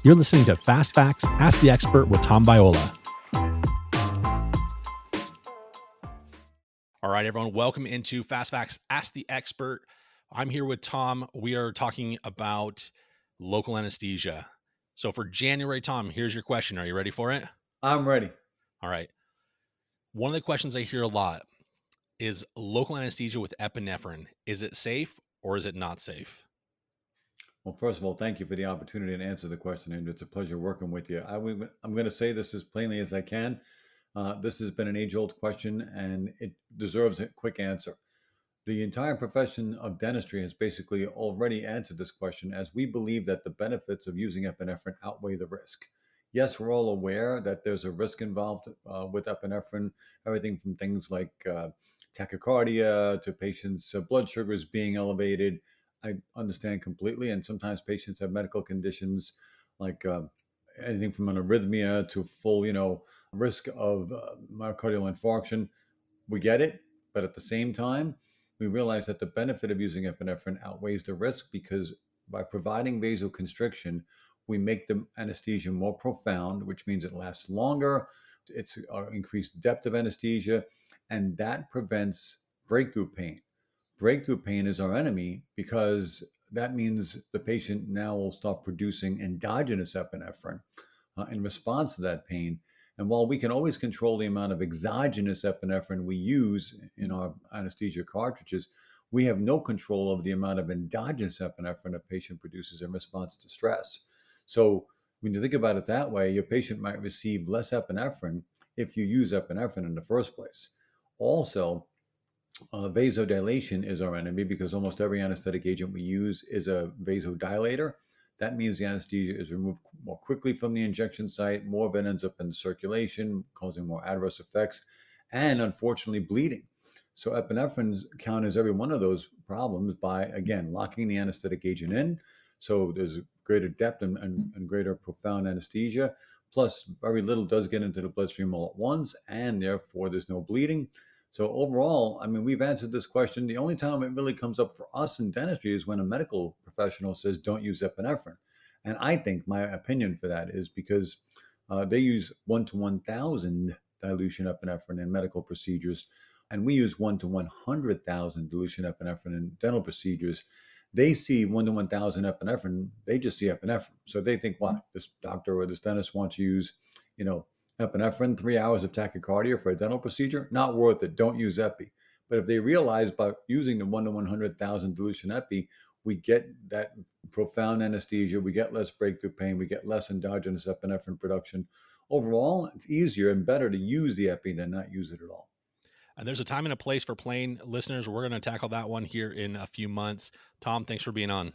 You're listening to Fast Facts, Ask the Expert with Tom Viola. All right, everyone, welcome into Fast Facts, Ask the Expert. I'm here with Tom. We are talking about local anesthesia. So for January, Tom, here's your question. Are you ready for it? I'm ready. All right. One of the questions I hear a lot is local anesthesia with epinephrine. Is it safe or is it not safe? Well, first of all, thank you for the opportunity to answer the question, and it's a pleasure working with you. I'm going to say this as plainly as I can. This has been an age-old question, and it deserves a quick answer. The entire profession of dentistry has basically already answered this question, as we believe that the benefits of using epinephrine outweigh the risk. Yes, we're all aware that there's a risk involved with epinephrine, everything from things like tachycardia to patients' blood sugars being elevated. I understand completely, and sometimes patients have medical conditions like anything from an arrhythmia to full, risk of myocardial infarction. We get it, but at the same time, we realize that the benefit of using epinephrine outweighs the risk because by providing vasoconstriction, we make the anesthesia more profound, which means it lasts longer. It's increased depth of anesthesia, and that prevents breakthrough pain. Breakthrough pain is our enemy because that means the patient now will start producing endogenous epinephrine in response to that pain. And while we can always control the amount of exogenous epinephrine we use in our anesthesia cartridges, we have no control over the amount of endogenous epinephrine a patient produces in response to stress. So when you think about it that way, your patient might receive less epinephrine if you use epinephrine in the first place. Also, vasodilation is our enemy because almost every anesthetic agent we use is a vasodilator. That means the anesthesia is removed more quickly from the injection site, more of it ends up in the circulation, causing more adverse effects, and unfortunately bleeding. So epinephrine counters every one of those problems by, again, locking the anesthetic agent in. So there's greater depth and greater profound anesthesia. Plus, very little does get into the bloodstream all at once, and therefore there's no bleeding. So overall, I mean, we've answered this question. The only time it really comes up for us in dentistry is when a medical professional says, don't use epinephrine. And I think my opinion for that is because they use 1 to 1,000 dilution epinephrine in medical procedures, and we use 1 to 100,000 dilution epinephrine in dental procedures. They see 1 to 1,000 epinephrine, they just see epinephrine. So they think, wow, this doctor or this dentist wants to use, epinephrine, 3 hours of tachycardia for a dental procedure, not worth it. Don't use epi. But if they realize by using the 1 to 100,000 dilution epi, we get that profound anesthesia, we get less breakthrough pain, we get less endogenous epinephrine production. Overall, it's easier and better to use the epi than not use it at all. And there's a time and a place for plain listeners. We're going to tackle that one here in a few months. Tom, thanks for being on.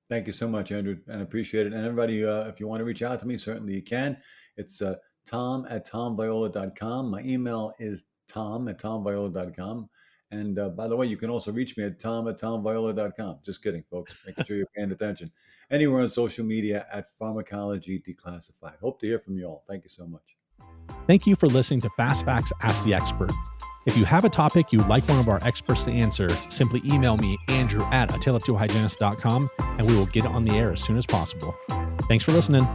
Thank you so much, Andrew, and appreciate it. And everybody, if you want to reach out to me, certainly you can. It's tom@tomviola.com. My email is tom@tomviola.com. And by the way, you can also reach me at tom@tomviola.com. Just kidding, folks. Making sure you're paying attention. Anywhere on social media at Pharmacology Declassified. Hope to hear from you all. Thank you so much. Thank you for listening to Fast Facts, Ask the Expert. If you have a topic you'd like one of our experts to answer, simply email me, Andrew@ataleoftwohygienist.com, and we will get it on the air as soon as possible. Thanks for listening.